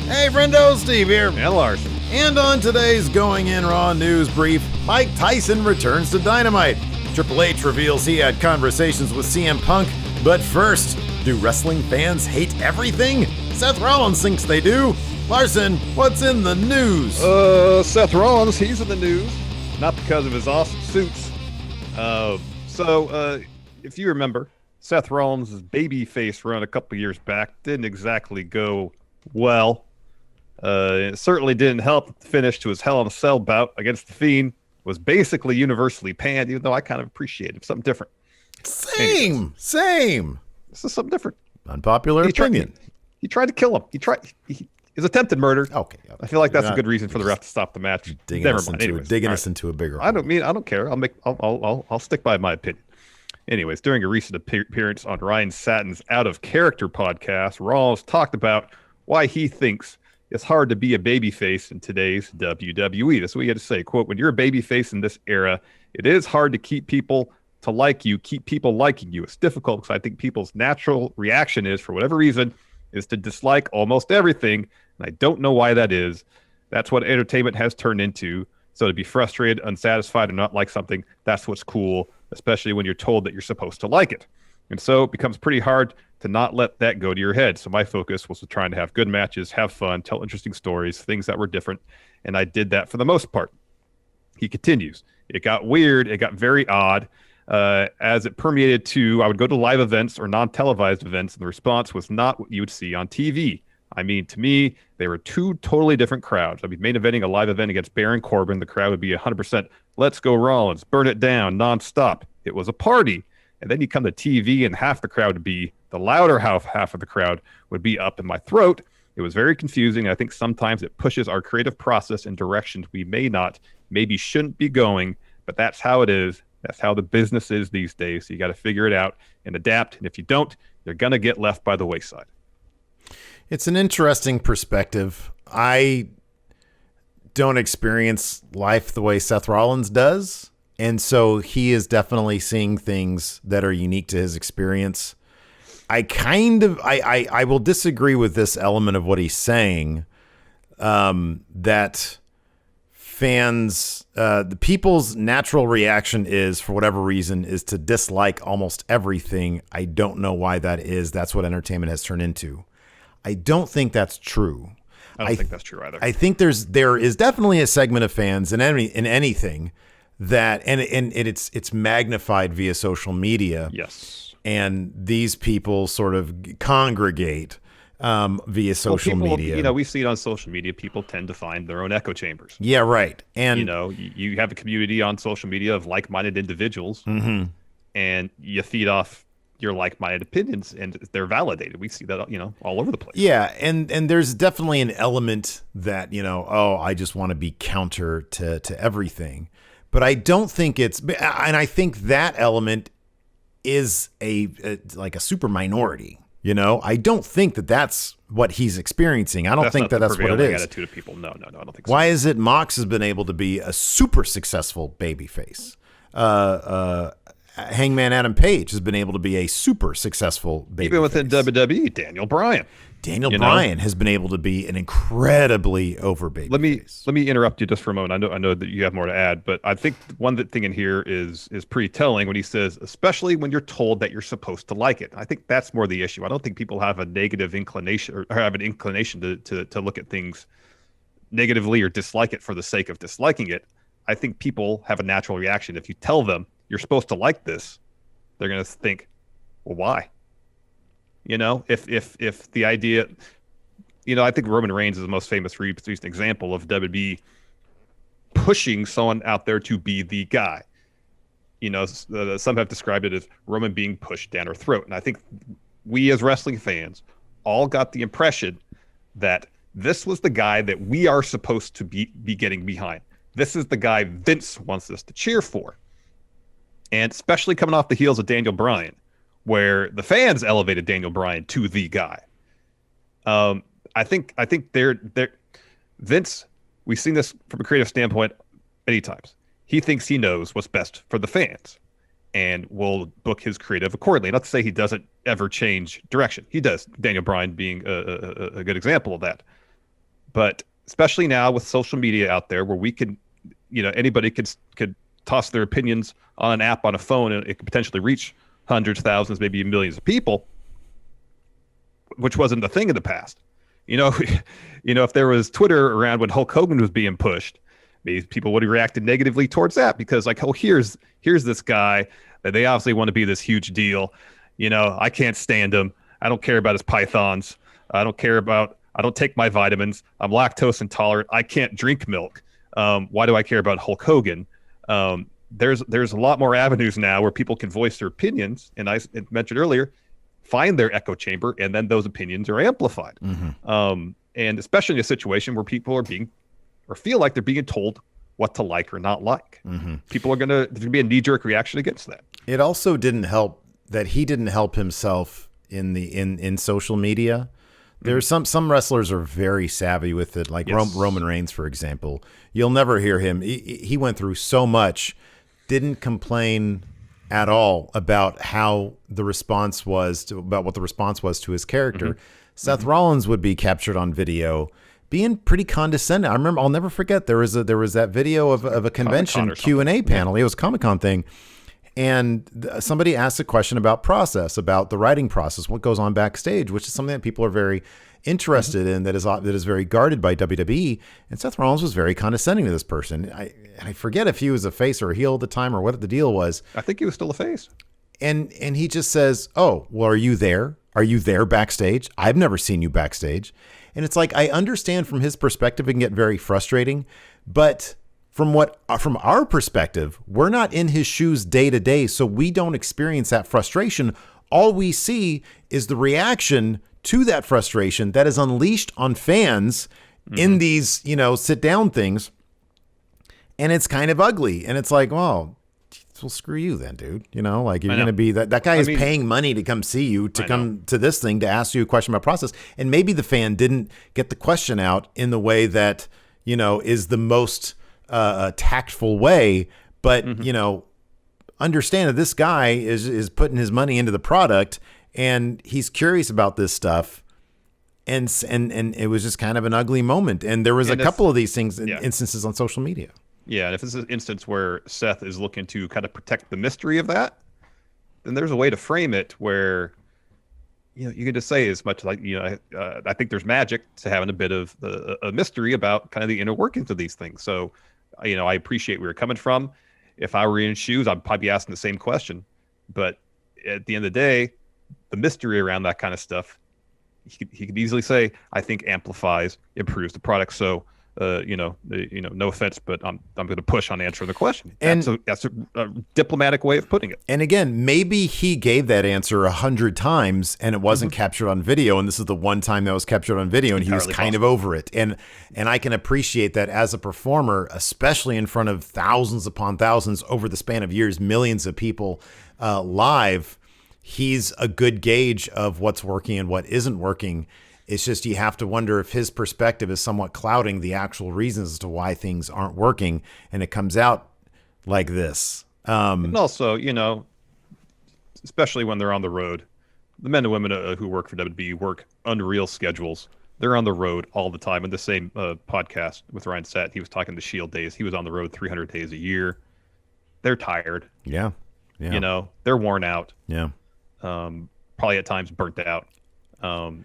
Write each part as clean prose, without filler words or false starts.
Hey, friendo, Steve here. And Larson. And on today's Going In Raw news brief, Mike Tyson returns to Dynamite. Triple H reveals he had conversations with CM Punk. But first, do wrestling fans hate everything? Seth Rollins thinks they do. Larson, what's in the news? Seth Rollins, he's in the news. Not because of his awesome suits. If you remember, Seth Rollins' babyface run a couple years back didn't exactly go well. It certainly didn't help. The finish to his Hell in a Cell bout against The Fiend was basically universally panned, even though I kind of appreciated something different. Same. This is something different. Unpopular opinion. He tried to kill him. His attempted murder. Okay. I feel like that's a good reason for the ref to stop the match. Digging us into a bigger hole. I don't care. I'll stick by my opinion. Anyways, during a recent appearance on Ryan Satin's Out of Character podcast, Rollins talked about why he thinks it's hard to be a babyface in today's WWE. That's what he had to say. Quote, when you're a babyface in this era, it is hard to keep people to like you, keep people liking you. It's difficult because I think people's natural reaction is, for whatever reason, is to dislike almost everything. And I don't know why that is. That's what entertainment has turned into. So to be frustrated, unsatisfied, or not like something, that's what's cool, especially when you're told that you're supposed to like it. And so it becomes pretty hard to not let that go to your head. So my focus was trying to have good matches, have fun, tell interesting stories, things that were different. And I did that for the most part. He continues. It got weird. It got very odd. As it permeated to, I would go to live events or non-televised events, and the response was not what you would see on TV. I mean, to me, they were two totally different crowds. I'd be main eventing a live event against Baron Corbin. The crowd would be 100%, let's go Rollins, burn it down, nonstop. It was a party. And then you come to TV, and half the crowd would be, the louder half of the crowd would be up in my throat. It was very confusing. I think sometimes it pushes our creative process in directions we maybe shouldn't be going, but that's how it is. That's how the business is these days. So you got to figure it out and adapt. And if you don't, you're going to get left by the wayside. It's an interesting perspective. I don't experience life the way Seth Rollins does. And so he is definitely seeing things that are unique to his experience. I will disagree with this element of what he's saying, that fans, the people's natural reaction is, for whatever reason, is to dislike almost everything. I don't know why that is. That's what entertainment has turned into. I don't think that's true. I don't think that's true either. I think there is definitely a segment of fans in anything that, and it's magnified via social media. Yes. And these people sort of congregate via social media. You know, we see it on social media. People tend to find their own echo chambers. Yeah, right. And you know, you have a community on social media of like-minded individuals, and you feed off your like-minded opinions, and they're validated. We see that, you know, all over the place. Yeah, and there's definitely an element that, you know, I just want to be counter to everything. But I don't think and I think that element is like a super minority. You know, I don't think that that's what he's experiencing. I don't think that's what it is. Attitude of people. No, I don't think so. Why is it Mox has been able to be a super successful babyface? Hangman Adam Page has been able to be a super successful babyface. Even within WWE, Daniel Bryan has been able to be an incredibly over babyface. Let me interrupt you just for a moment. I know that you have more to add, but I think one thing in here is pretty telling when he says, especially when you're told that you're supposed to like it. I think that's more the issue. I don't think people have a negative inclination or have an inclination to look at things negatively or dislike it for the sake of disliking it. I think people have a natural reaction. If you tell them you're supposed to like this, they're going to think, well, why? You know, if the idea, you know, I think Roman Reigns is the most famous recent example of WWE pushing someone out there to be the guy. You know, some have described it as Roman being pushed down our throat. And I think we as wrestling fans all got the impression that this was the guy that we are supposed to be getting behind. This is the guy Vince wants us to cheer for. And especially coming off the heels of Daniel Bryan, where the fans elevated Daniel Bryan to the guy. I think they're Vince, we've seen this from a creative standpoint many times. He thinks he knows what's best for the fans and will book his creative accordingly. Not to say he doesn't ever change direction. He does, Daniel Bryan being a good example of that. But especially now with social media out there, where we can, anybody could toss their opinions on an app on a phone, and it could potentially reach hundreds, thousands, maybe millions of people, which wasn't the thing in the past. If there was Twitter around when Hulk Hogan was being pushed, maybe people would have reacted negatively towards that, because like, oh, here's this guy that they obviously want to be this huge deal. I can't stand him. I don't care about his pythons. I don't take my vitamins. I'm lactose intolerant. I can't drink milk. Why do I care about Hulk Hogan? There's a lot more avenues now where people can voice their opinions. And I mentioned earlier, find their echo chamber, and then those opinions are amplified. Mm-hmm. And especially in a situation where people are feel like they're being told what to like or not like. Mm-hmm. There's gonna be a knee-jerk reaction against that. It also didn't help that he didn't help himself in social media. There's some wrestlers are very savvy with it, like yes. Roman Reigns, for example. You'll never hear him. He went through so much, didn't complain at all about how the response was about what the response was to his character. Mm-hmm. Seth Rollins would be captured on video being pretty condescending. I remember, I'll never forget, there was that video of a convention Q&A panel. It was a Comic-Con thing. And somebody asked a question about the writing process, what goes on backstage, which is something that people are very interested in, that is very guarded by WWE. And Seth Rollins was very condescending to this person. I forget if he was a face or a heel at the time or what the deal was. I think he was still a face. And he just says, "Oh, well, are you there? Are you there backstage? I've never seen you backstage." And it's like, I understand from his perspective, it can get very frustrating, but from our perspective, we're not in his shoes day to day, so we don't experience that frustration. All we see is the reaction to that frustration that is unleashed on fans in these, sit down things. And it's kind of ugly. And it's like, well, screw you then, dude. You're going to be that guy is paying money to come see you, to come to this thing, to ask you a question about process. And maybe the fan didn't get the question out in the way that, is the most tactful way, but understand that this guy is putting his money into the product, and he's curious about this stuff, and it was just kind of an ugly moment. And there was a couple of these things, instances on social media. Yeah, and if this is an instance where Seth is looking to kind of protect the mystery of that, then there's a way to frame it where you can just say as much like, I think there's magic to having a bit of a mystery about kind of the inner workings of these things. So I appreciate where you're coming from. If I were in shoes, I'd probably be asking the same question. But at the end of the day, the mystery around that kind of stuff, he could easily say, I think amplifies, improves the product. So, no offense, but I'm going to push on answering the question. And that's a diplomatic way of putting it. And again, maybe he gave that answer 100 times and it wasn't captured on video. And this is the one time that was captured on video, and he was kind of over it. And I can appreciate that as a performer, especially in front of thousands upon thousands over the span of years, millions of people live. He's a good gauge of what's working and what isn't working. It's just, you have to wonder if his perspective is somewhat clouding the actual reasons as to why things aren't working, and it comes out like this. And also, especially when they're on the road, the men and women who work for WWE work unreal schedules. They're on the road all the time. In the same podcast with Ryan Satin, he was talking the Shield days. He was on the road 300 days a year. They're tired. Yeah. They're worn out. Yeah. Probably at times burnt out. And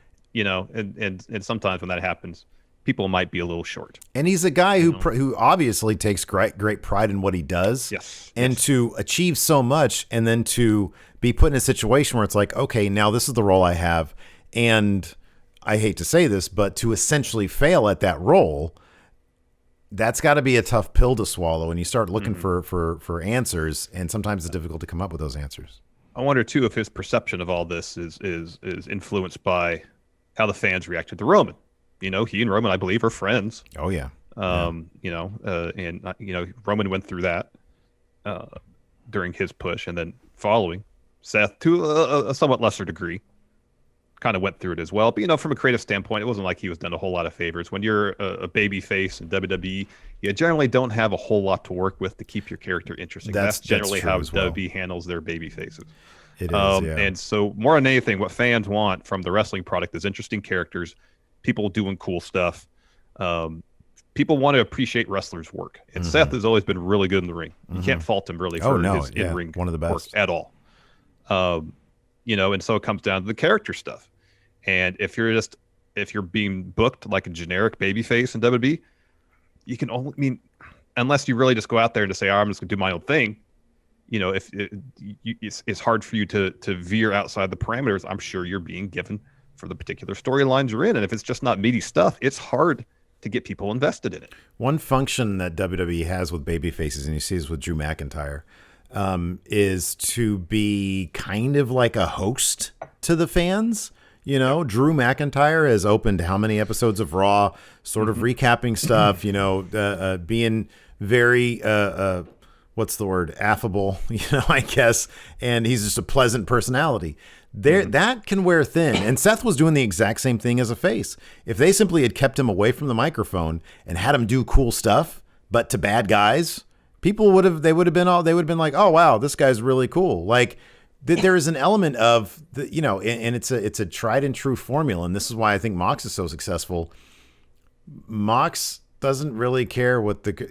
sometimes when that happens, people might be a little short. And he's a guy who obviously takes great pride in what he does. Yes. And to achieve so much, and then to be put in a situation where it's like, okay, now this is the role I have, and I hate to say this, but to essentially fail at that role, that's got to be a tough pill to swallow. And you start looking for answers, and sometimes it's difficult to come up with those answers. I wonder too if his perception of all this is influenced by how the fans reacted to Roman. He and Roman, I believe, are friends. Oh yeah. And Roman went through that during his push, and then following Seth to a somewhat lesser degree kind of went through it as well. But from a creative standpoint, it wasn't like he was done a whole lot of favors. When you're a baby face in WWE, you generally don't have a whole lot to work with to keep your character interesting. That's generally how WWE handles their baby faces. It is, yeah. And so more than anything, what fans want from the wrestling product is interesting characters, people doing cool stuff, People want to appreciate wrestlers' work, and Seth has always been really good in the ring. You can't fault him really for his in-ring one of the work best at all. And so it comes down to the character stuff. And if you're being booked like a generic babyface in WWE, you can only, unless you really just go out there and just say, I'm just gonna do my own thing. It's hard for you to veer outside the parameters I'm sure you're being given for the particular storylines you're in. And if it's just not meaty stuff, it's hard to get people invested in it. One function that WWE has with baby faces, and you see this with Drew McIntyre, is to be kind of like a host to the fans. Drew McIntyre has opened how many episodes of Raw, sort of recapping stuff, being very, what's the word? Affable, I guess. And he's just a pleasant personality. That can wear thin. And Seth was doing the exact same thing as a face. If they simply had kept him away from the microphone and had him do cool stuff, but to bad guys, people would have been like, oh wow, this guy's really cool. Like there is an element of and it's a tried and true formula. And this is why I think Mox is so successful. Mox doesn't really care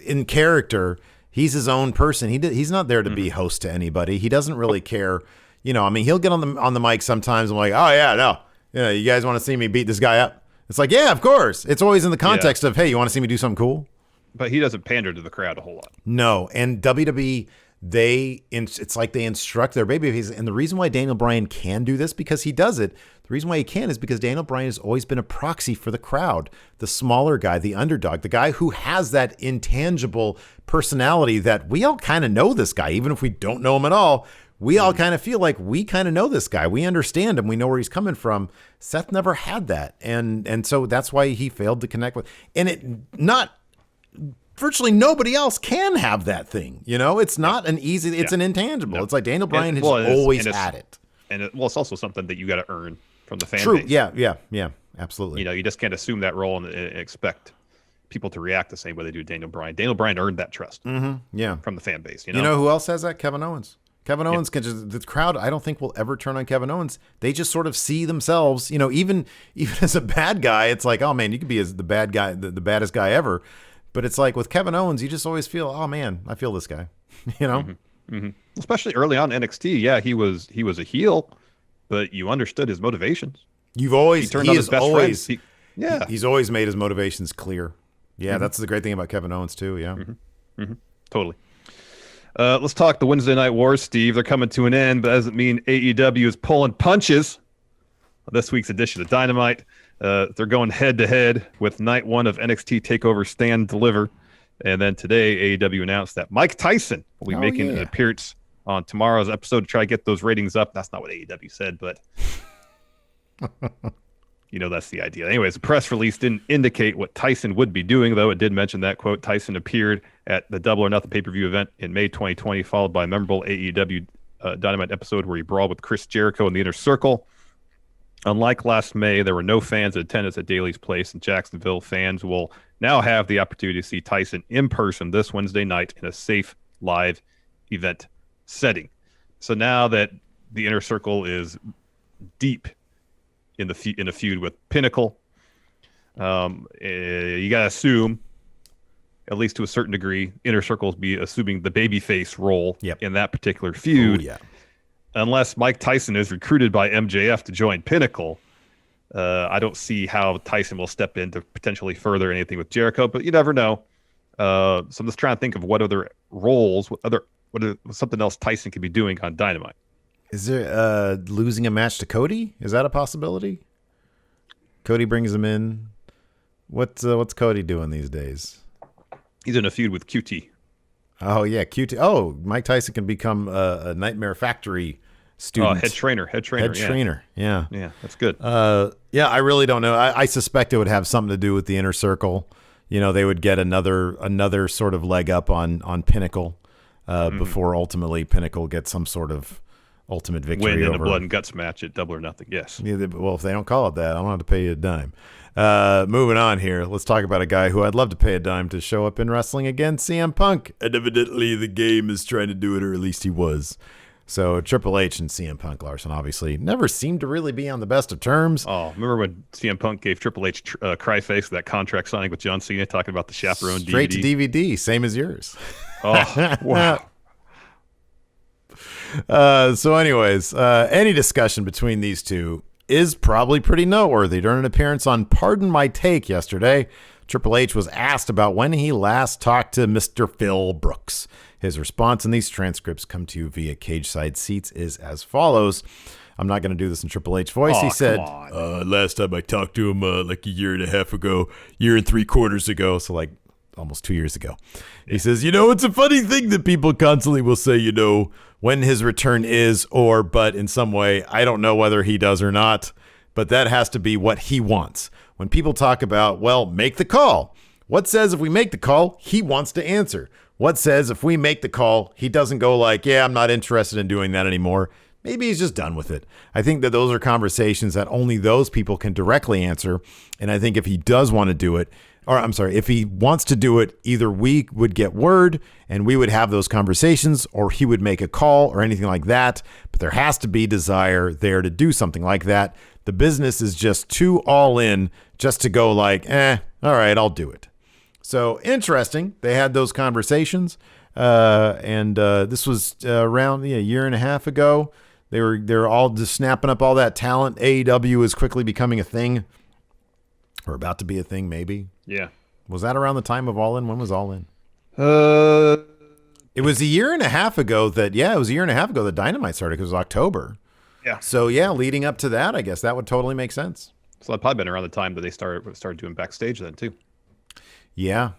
in character. He's his own person. He's not there to be host to anybody. He doesn't really care. He'll get on the mic sometimes. I'm like, oh yeah, no, you guys want to see me beat this guy up? It's like, yeah, of course. It's always in the context of, hey, you want to see me do something cool? But he doesn't pander to the crowd a whole lot. No, and WWE, it's like they instruct their babyface. And the reason why Daniel Bryan can do this, because he does it. The reason why he can is because Daniel Bryan has always been a proxy for the crowd, the smaller guy, the underdog, the guy who has that intangible personality that we all kind of know this guy, even if we don't know him at all. We all kind of feel like we kind of know this guy. We understand him. We know where he's coming from. Seth never had that. And so that's why he failed to connect with. And virtually nobody else can have that thing. It's not an easy, it's an intangible. No. It's like Daniel Bryan has always had it. And it's also something that you got to earn from the fan True. base. Yeah, absolutely. You just can't assume that role and expect people to react the same way they do Daniel Bryan. Daniel Bryan earned that trust from the fan base. You know who else has that? Kevin Owens. Kevin Owens can the crowd, I don't think will ever turn on Kevin Owens. They just sort of see themselves, even as a bad guy, it's like, oh man, you could be as the bad guy, the baddest guy ever. But it's like with Kevin Owens, you just always feel, oh man, I feel this guy, Especially early on in NXT. Yeah, he was a heel, but you understood his motivations. He's always made his motivations clear. Yeah, that's the great thing about Kevin Owens too. Yeah, totally. Let's talk the Wednesday Night Wars, Steve. They're coming to an end, but that doesn't mean AEW is pulling punches. This week's edition of Dynamite, they're going head-to-head with Night 1 of NXT TakeOver Stand Deliver. And then today, AEW announced that Mike Tyson will be making an appearance on tomorrow's episode to try to get those ratings up. That's not what AEW said, but that's the idea. Anyways, the press release didn't indicate what Tyson would be doing, though it did mention that, quote, Tyson appeared at the Double or Nothing pay-per-view event in May 2020, followed by a memorable AEW Dynamite episode where he brawled with Chris Jericho in the Inner Circle. Unlike last May, there were no fans in attendance at Daly's Place in Jacksonville. Fans will now have the opportunity to see Tyson in person this Wednesday night in a safe live event setting. So now that the Inner Circle is deep in the feud with Pinnacle, you got to assume, at least to a certain degree, Inner Circle's be assuming the babyface role in that particular feud. Oh, yeah. Unless Mike Tyson is recruited by MJF to join Pinnacle, I don't see how Tyson will step in to potentially further anything with Jericho, but you never know. So I'm just trying to think of what other roles, something else Tyson could be doing on Dynamite. Is there losing a match to Cody? Is that a possibility? Cody brings him in. What's Cody doing these days? He's in a feud with QT. Oh yeah, QT. Oh, Mike Tyson can become a Nightmare Factory student. Head trainer. Yeah. Yeah, that's good. Yeah, I really don't know. I suspect it would have something to do with the Inner Circle. They would get another sort of leg up on Pinnacle before ultimately Pinnacle gets some sort of ultimate victory. Win in a blood and guts match at Double or Nothing. Yes. Yeah, well, if they don't call it that, I don't have to pay you a dime. Moving on here, let's talk about a guy who I'd love to pay a dime to show up in wrestling again, CM Punk. And evidently the game is trying to do it, or at least he was. So Triple H and CM Punk, Larson, obviously never seemed to really be on the best of terms. Oh, remember when CM Punk gave Triple H cry face that contract signing with John Cena, talking about the chaperone Straight DVD? to DVD, same as yours. Oh, wow. So anyways, any discussion between these two is probably pretty noteworthy. During an appearance on Pardon My Take yesterday, Triple H was asked about when he last talked to Mr. Phil Brooks. His response in these transcripts come to you via Cage Side Seats is as follows. I'm not going to do this in Triple H voice. He said, last time I talked to him like a year and a half ago, year and 3/4 ago. So like almost 2 years ago. He says, it's a funny thing that people constantly will say, when his return is but in some way, I don't know whether he does or not, but that has to be what he wants. When people talk about, well, make the call. What says if we make the call, he wants to answer? What says if we make the call, he doesn't go like, yeah, I'm not interested in doing that anymore. Maybe he's just done with it. I think that those are conversations that only those people can directly answer. And I think if he does want to do it, if he wants to do it, either we would get word and we would have those conversations, or he would make a call or anything like that. But there has to be desire there to do something like that. The business is just too all in just to go like, all right, I'll do it. So interesting. They had those conversations. And this was around a year and a half ago. They're all just snapping up all that talent. AEW is quickly becoming a thing, or about to be a thing, maybe. Yeah. Was that around the time of All In? When was All In? It was a year and a half ago that Dynamite started. It was October. Yeah. So yeah, leading up to that, I guess that would totally make sense. So that'd probably been around the time that they started doing backstage then too. Yeah,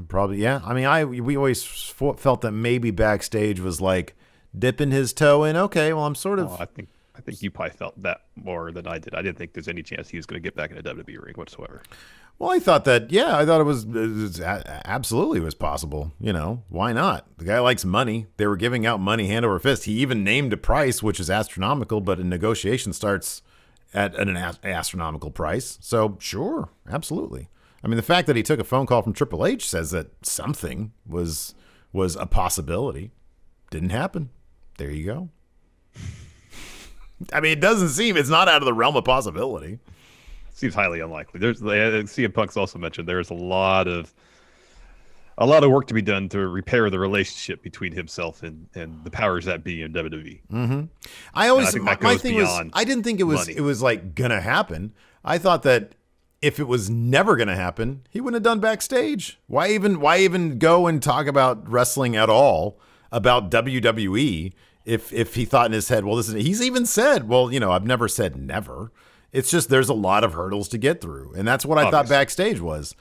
probably. Yeah. I mean, we always felt that maybe backstage was like dipping his toe in. Okay, well, I'm sort of. I think you probably felt that more than I did. I didn't think there's any chance he was going to get back in a WWE ring whatsoever. Well, I thought it was absolutely was possible. Why not? The guy likes money. They were giving out money hand over fist. He even named a price, which is astronomical, but a negotiation starts at an astronomical price. So sure, absolutely. I mean, the fact that he took a phone call from Triple H says that something was a possibility. Didn't happen. There you go. I mean, it's not out of the realm of possibility. Seems highly unlikely. CM Punk's also mentioned there's a lot of work to be done to repair the relationship between himself and the powers that be in WWE. Mm-hmm. My thing was, I didn't think it was like gonna happen. I thought that if it was never gonna happen, he wouldn't have done backstage. Why even go and talk about wrestling at all, about WWE? If he thought in his head, well, he's even said, well, I've never said never. It's just there's a lot of hurdles to get through. And that's what I thought backstage was,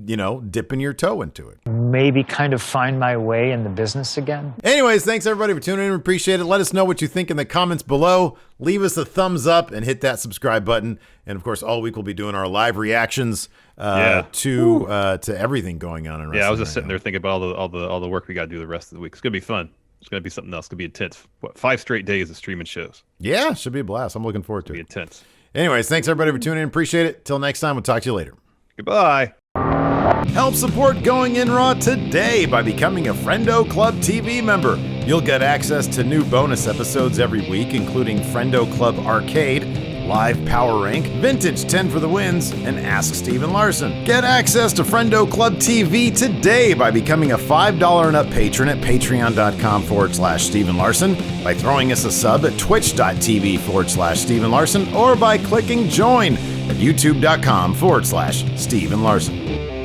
dipping your toe into it. Maybe kind of find my way in the business again. Anyways, thanks everybody for tuning in. We appreciate it. Let us know what you think in the comments below. Leave us a thumbs up and hit that subscribe button. And of course, all week we'll be doing our live reactions to everything going on in wrestling. Yeah, I was just sitting there thinking about all the work we got to do the rest of the week. It's gonna be fun. It's gonna be something else. It's gonna be intense. 5 straight days of streaming shows. Yeah, should be a blast. I'm looking forward to it. Intense. Anyways, thanks everybody for tuning in. Appreciate it. Till next time, we'll talk to you later. Goodbye. Help support Going In Raw today by becoming a Friendo Club TV member. You'll get access to new bonus episodes every week, including Friendo Club Arcade, Live Power Rank, Vintage 10 for the Wins, and Ask Steven Larson. Get access to Friendo Club TV today by becoming a $5 and up patron at patreon.com/Steven Larson, by throwing us a sub at twitch.tv/Steven Larson, or by clicking join at youtube.com/Steven Larson.